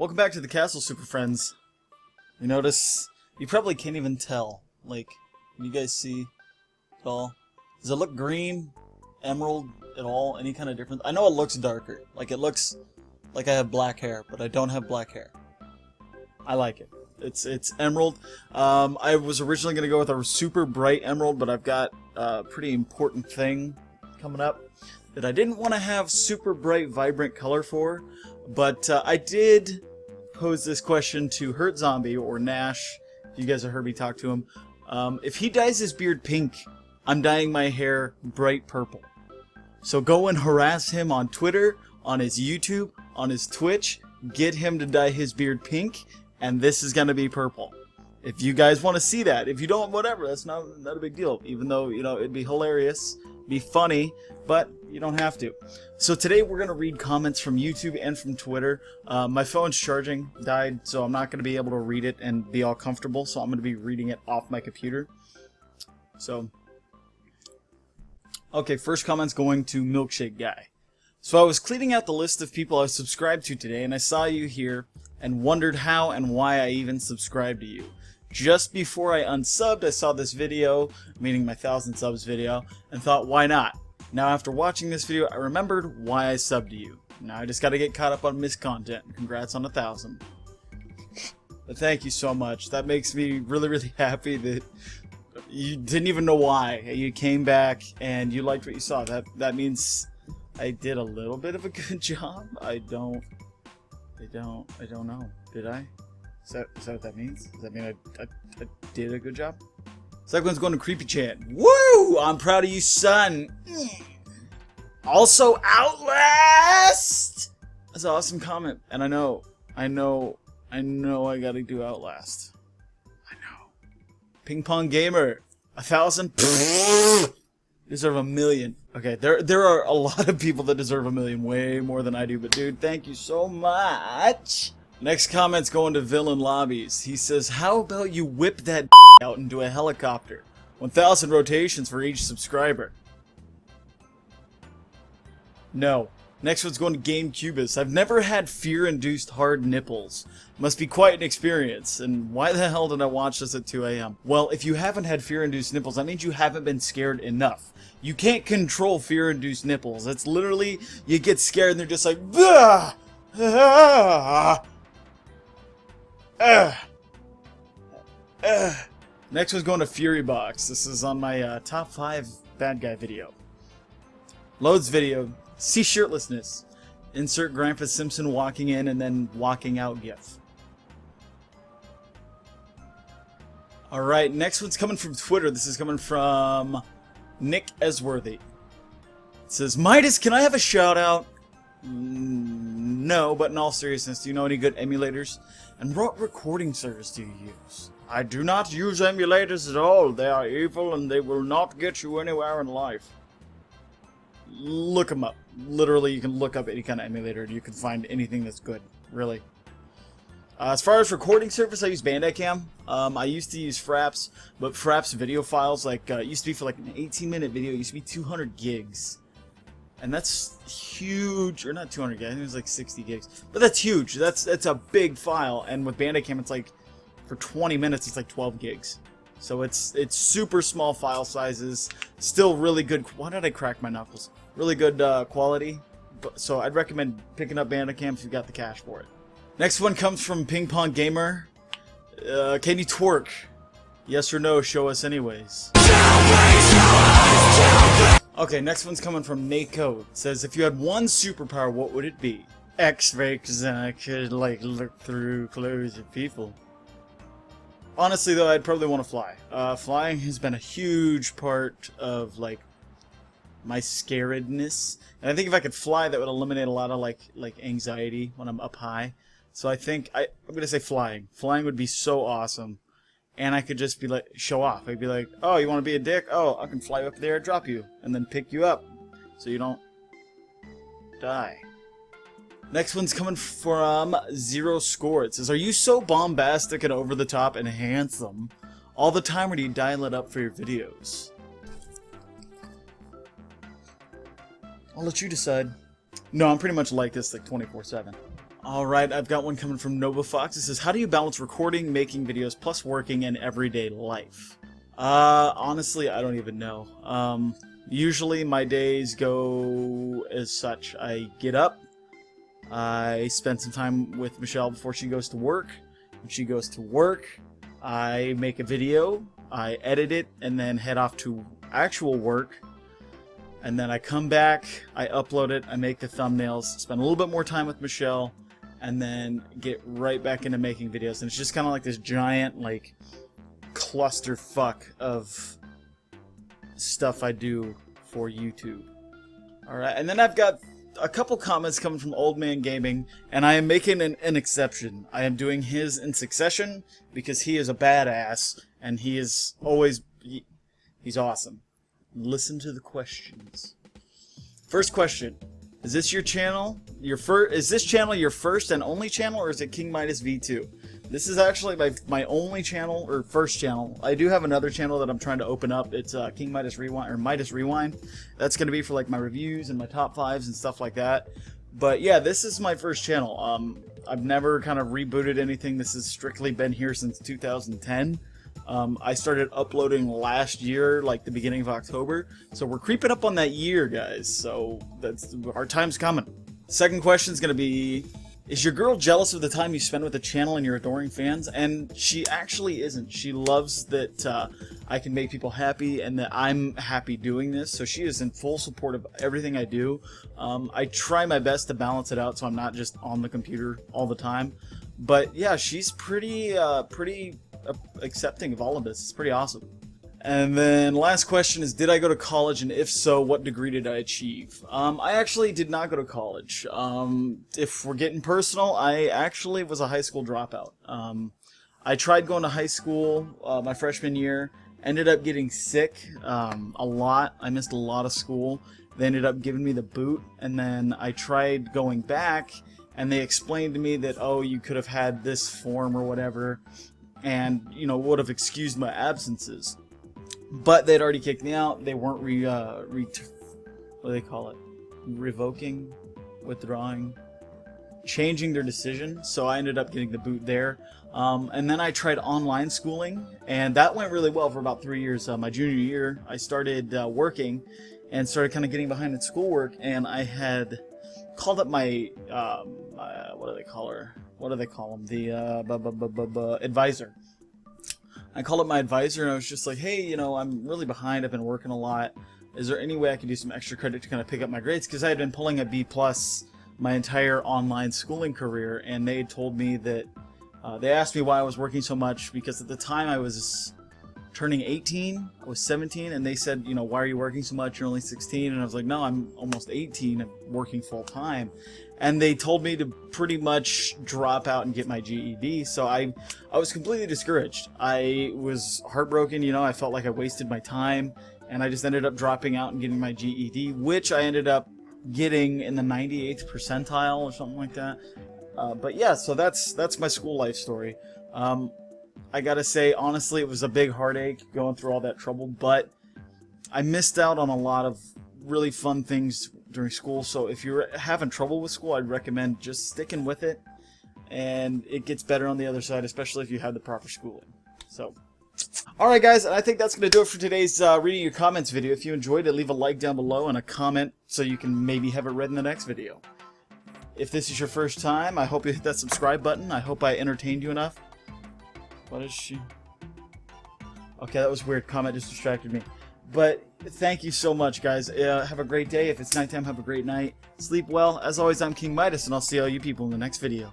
Welcome back to the castle, super friends. You notice, you probably can't even tell. Like, can you guys see at all? Does it look green, emerald at all? Any kind of difference? I know it looks darker. Like, it looks like I have black hair, but I don't have black hair. I like it. It's emerald. I was originally going to go with a super bright emerald, but I've got a pretty important thing coming up that I didn't want to have super bright, vibrant color for. But I did pose this question to Hurt Zombie, or Nash, if you guys have heard me talk to him. If he dyes his beard pink, I'm dyeing my hair bright purple. So go and harass him on Twitter, on his YouTube, on his Twitch. Get him to dye his beard pink, and this is going to be purple. If you guys want to see that. If you don't, whatever. That's not a big deal. Even though, you know, it'd be hilarious, be funny, but you don't have to. So today we're going to read comments from YouTube and from Twitter. My phone's charging, died, so I'm not going to be able to read it and be all comfortable, so I'm going to be reading it off my computer. So, okay, first comment's going to Milkshake Guy. So I was cleaning out the list of people I subscribed to today, and I saw you here and wondered how and why I even subscribed to you. Just before I unsubbed, I saw this video, meaning my 1,000 subs video, and thought, why not? Now after watching this video, I remembered why I subbed to you. Now I just gotta get caught up on missed content. Congrats on 1,000. But thank you so much. That makes me really, really happy that you didn't even know why. You came back and you liked what you saw. That means I did a little bit of a good job. I don't know. Did I? Is that what that means? Does that mean I did a good job? Second one's going to Creepy Chat. Woo! I'm proud of you, son. Also, Outlast! That's an awesome comment. And I know I gotta do Outlast. I know. Ping Pong Gamer. 1,000? Deserve 1,000,000. Okay, there are a lot of people that deserve 1,000,000, way more than I do, but dude, thank you so much. Next comment's going to Villain Lobbies. He says, how about you whip that out into a helicopter? 1,000 rotations for each subscriber. No. Next one's going to Game Cubist. I've never had fear-induced hard nipples. Must be quite an experience. And why the hell did I watch this at 2 a.m.? Well, if you haven't had fear-induced nipples, that means you haven't been scared enough. You can't control fear-induced nipples. It's literally, you get scared and they're just like, ah, ah, Next one's going to Fury Box. This is on my top 5 bad guy video. Loads video. See shirtlessness. Insert Grandpa Simpson walking in and then walking out gif. Alright, next one's coming from Twitter. This is coming from Nick Esworthy. It says, Midas, can I have a shout out? No, but in all seriousness, do you know any good emulators? And what recording service do you use? I do not use emulators at all. They are evil and they will not get you anywhere in life. Look them up. Literally, you can look up any kind of emulator and you can find anything that's good. Really. As far as recording service, I use Bandicam. I used to use Fraps, but Fraps video files, like, used to be for like an 18-minute video, used to be 200 gigs. And that's huge, or not 200 gigs, I think it was like 60 gigs. But that's huge, that's a big file, and with Bandicam it's like, for 20 minutes it's like 12 gigs. So it's super small file sizes, still really good, why did I crack my knuckles? Really good quality, so I'd recommend picking up Bandicam if you've got the cash for it. Next one comes from Ping Pong Gamer. Can you twerk? Yes or no, show us anyways. Okay, next one's coming from Nako. It says, if you had one superpower, what would it be? X-ray, because then I could, like, look through clothes of people. Honestly, though, I'd probably want to fly. Flying has been a huge part of, like, my scaredness. And I think if I could fly, that would eliminate a lot of, like anxiety when I'm up high. So I think, I'm going to say flying. Flying would be so awesome. And I could just be like, show off. I'd be like, oh, you want to be a dick? Oh, I can fly up there, drop you, and then pick you up so you don't die. Next one's coming from Zero Score. It says, are you so bombastic and over the top and handsome all the time, or do you dial it up for your videos? I'll let you decide. No, I'm pretty much like this like 24/7. Alright, I've got one coming from Nova Fox. It says, how do you balance recording, making videos, plus working and everyday life? Honestly, I don't even know. Usually my days go as such. I get up, I spend some time with Michelle before she goes to work. When she goes to work, I make a video, I edit it, and then head off to actual work. And then I come back, I upload it, I make the thumbnails, spend a little bit more time with Michelle, and then get right back into making videos. And it's just kind of like this giant, like, clusterfuck of stuff I do for YouTube. Alright, and then I've got a couple comments coming from Old Man Gaming, and I am making an exception. I am doing his in succession because he is a badass, and he is always... he's awesome. Listen to the questions. First question. Is this your channel? Is this channel your first and only channel, or is it King Midas V2? This is actually my only channel, or first channel. I do have another channel that I'm trying to open up. It's King Midas Rewind, or Midas Rewind. That's going to be for like my reviews and my top 5s and stuff like that. But yeah, this is my first channel. I've never kind of rebooted anything. This has strictly been here since 2010. I started uploading last year, like the beginning of October. So we're creeping up on that year, guys. So our time's coming. Second question is going to be, is your girl jealous of the time you spend with the channel and your adoring fans? And she actually isn't. She loves that I can make people happy and that I'm happy doing this. So she is in full support of everything I do. I try my best to balance it out so I'm not just on the computer all the time. But yeah, she's pretty accepting of all of this. It's pretty awesome. And then last question is, did I go to college, and if so, what degree did I achieve? I actually did not go to college. If we're getting personal, I actually was a high school dropout. I tried going to high school my freshman year, ended up getting sick a lot. I missed a lot of school. They ended up giving me the boot, and then I tried going back, and they explained to me that, oh, you could have had this form or whatever, and, you know, would have excused my absences. But they'd already kicked me out. They weren't what do they call it? Revoking, withdrawing, changing their decision. So I ended up getting the boot there. And then I tried online schooling, and that went really well for about 3 years. My junior year, I started working and started kind of getting behind in schoolwork, and I had called up my what do they call her? What do they call them? The advisor. I called up my advisor and I was just like, hey, you know, I'm really behind. I've been working a lot. Is there any way I could do some extra credit to kind of pick up my grades? Because I had been pulling a B+ my entire online schooling career, and they told me that they asked me why I was working so much, because at the time I was turning 18, I was 17, and they said, you know, why are you working so much? You're only 16. And I was like, no, I'm almost 18 and working full time. And they told me to pretty much drop out and get my GED. So I was completely discouraged. I was heartbroken, you know, I felt like I wasted my time, and I just ended up dropping out and getting my GED, which I ended up getting in the 98th percentile or something like that. But yeah, so that's my school life story. I gotta say, honestly, it was a big heartache going through all that trouble, but I missed out on a lot of really fun things during school. So if you're having trouble with school, I'd recommend just sticking with it, and it gets better on the other side, especially if you have the proper schooling. So alright guys, and I think that's going to do it for today's reading your comments video. If you enjoyed it, leave a like down below and a comment so you can maybe have it read in the next video. If this is your first time, I hope you hit that subscribe button. I hope I entertained you enough. What is she? Okay, that was weird. Comment just distracted me. But thank you so much, guys. Have a great day. If it's nighttime, have a great night. Sleep well. As always, I'm King Midas, and I'll see all you people in the next video.